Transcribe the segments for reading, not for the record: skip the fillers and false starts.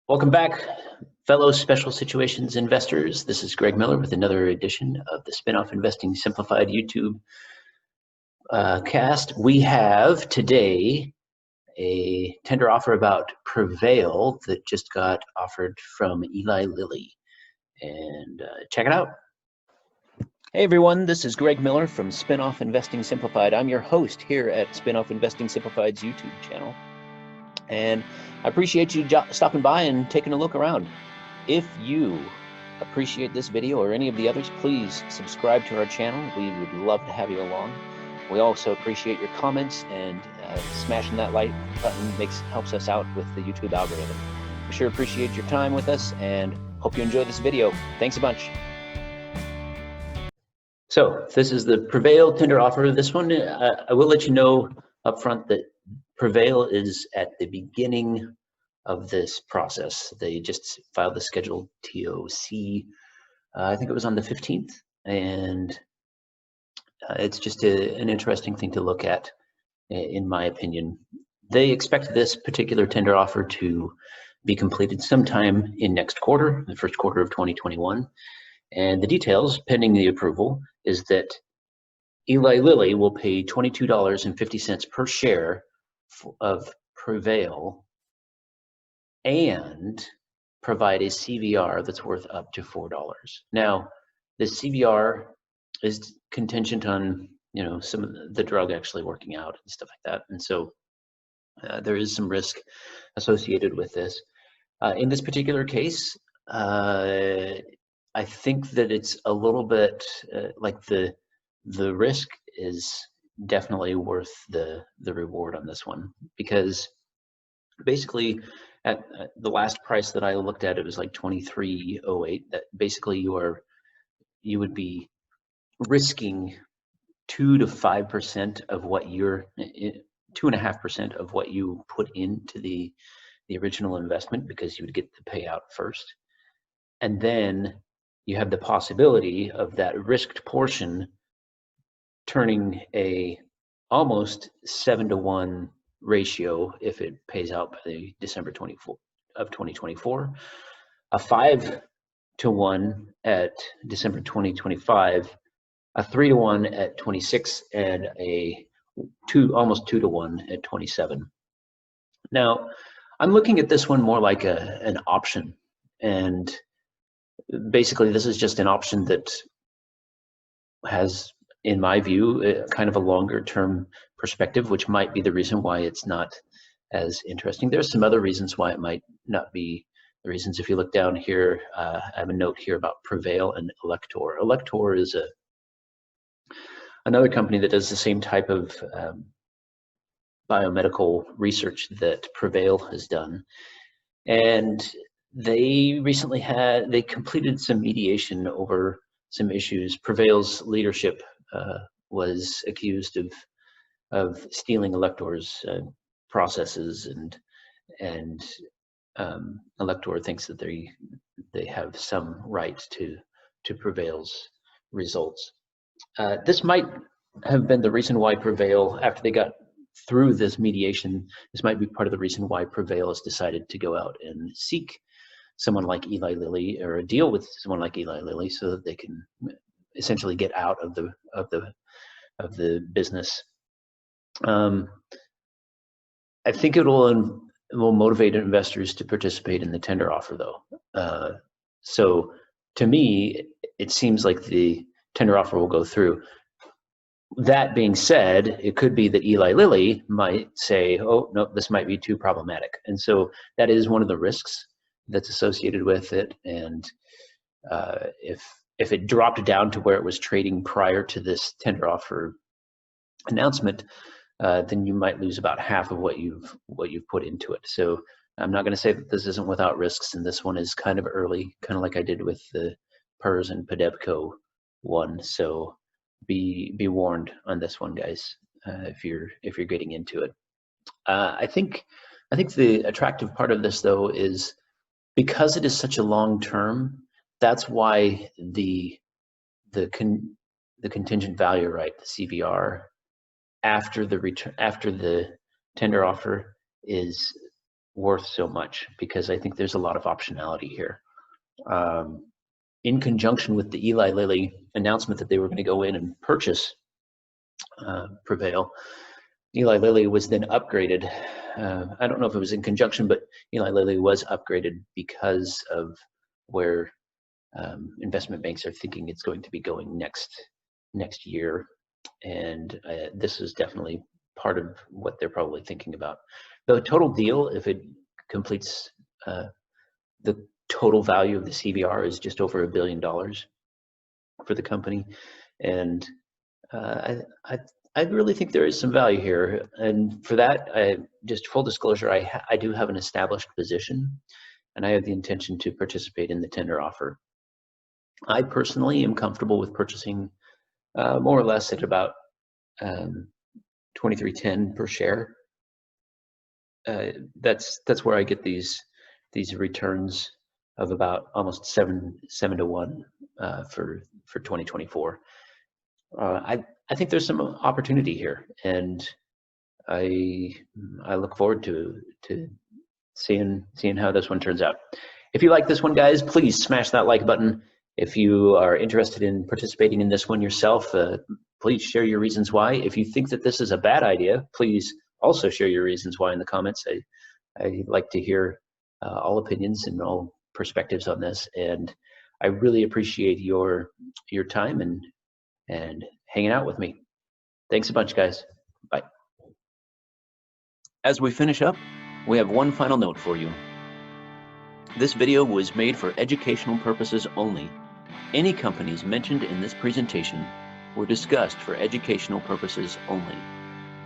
Welcome back, fellow special situations investors. This is Greg Miller with another edition of the Spinoff Investing Simplified YouTube cast. We have today a tender offer about Prevail that just got offered from Eli Lilly. And check it out. Hey everyone, this is Greg Miller from Spinoff Investing Simplified. I'm your host here at Spinoff Investing Simplified's YouTube channel. And I appreciate you stopping by and taking a look around. If you appreciate this video or any of the others, please subscribe to our channel. We would love to have you along. We also appreciate your comments, and smashing that like button helps us out with the YouTube algorithm. We sure appreciate your time with us and hope you enjoy this video. Thanks a bunch. So this is the Prevail tender offer. This one, I will let you know up front that Prevail is at the beginning of this process. They just filed the scheduled TOC. I think it was on the 15th, and it's just an interesting thing to look at, in my opinion. They expect this particular tender offer to be completed sometime in next quarter, the first quarter of 2021. And the details, pending the approval, is that Eli Lilly will pay $22.50 per share of Prevail and provide a CVR that's worth up to $4. Now, the CVR is contingent on some of the drug actually working out and stuff like that, and so there is some risk associated with this. In this particular case, I think that it's a little bit like the risk is definitely worth the reward on this one, because basically at the last price that I looked at, it was like 23.08. That basically you would be risking 2 to 5% of what 2.5% of what you put into the original investment, because you would get the payout first, and then you have the possibility of that risked portion turning a almost 7-to-1 ratio if it pays out by the December 24 of 2024, a 5-to-1 at December 2025, a 3-to-1 at 26, and a almost 2-to-1 at 27. Now, I'm looking at this one more like an option, and basically this is just an option that has, in my view, kind of a longer term perspective, which might be the reason why it's not as interesting. There's some other reasons why it might not be the reasons. If you look down here, I have a note here about Prevail and Elector. Elector is another company that does the same type of biomedical research that Prevail has done. And they recently completed some mediation over some issues. Prevail's leadership was accused of stealing Elector's processes, and Elector thinks that they have some right to Prevail's results. This might have been the reason why Prevail, after they got through this mediation, this might be part of the reason why Prevail has decided to go out and seek someone like Eli Lilly, or a deal with someone like Eli Lilly, so that they can essentially get out of the business. I think it will motivate investors to participate in the tender offer, though. So to me, it seems like the tender offer will go through. That being said, it could be that Eli Lilly might say, oh, no, this might be too problematic. And so that is one of the risks that's associated with it. And if it dropped down to where it was trading prior to this tender offer announcement, then you might lose about half of what you've put into it. So I'm not going to say that this isn't without risks, and this one is kind of early, kind of like I did with the PERS and Pedevco one. So be warned on this one, guys, if you're getting into it. I think the attractive part of this, though, is because it is such a long term. That's why the contingent value, right, the CVR, after the tender offer is worth so much, because I think there's a lot of optionality here. In conjunction with the Eli Lilly announcement that they were going to go in and purchase Prevail, Eli Lilly was then upgraded. I don't know if it was in conjunction, but Eli Lilly was upgraded because of where investment banks are thinking it's going to be going next year. And this is definitely part of what they're probably thinking about. The total deal, if it completes, the total value of the CVR is just over $1 billion for the company. And I really think there is some value here. And for that, just full disclosure, I do have an established position, and I have the intention to participate in the tender offer. I personally am comfortable with purchasing more or less at about $23.10 per share. That's where I get these returns of about almost 7 to 1 for 2024. I think there's some opportunity here, and I look forward to seeing how this one turns out. If you like this one, guys, please smash that like button. If you are interested in participating in this one yourself, please share your reasons why. If you think that this is a bad idea, please also share your reasons why in the comments. I like to hear all opinions and all perspectives on this, and I really appreciate your time and hanging out with me. Thanks a bunch, guys. Bye. As we finish up, we have one final note for you. This video was made for educational purposes only. Any companies mentioned in this presentation were discussed for educational purposes only.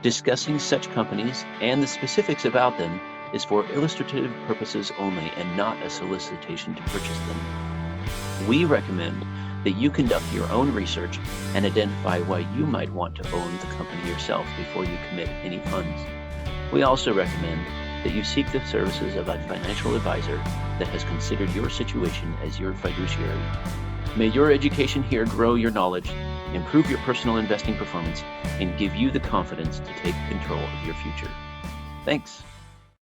Discussing such companies and the specifics about them is for illustrative purposes only and not a solicitation to purchase them. We recommend that you conduct your own research and identify why you might want to own the company yourself before you commit any funds. We also recommend that you seek the services of a financial advisor that has considered your situation as your fiduciary. May your education here grow your knowledge, improve your personal investing performance, and give you the confidence to take control of your future. Thanks.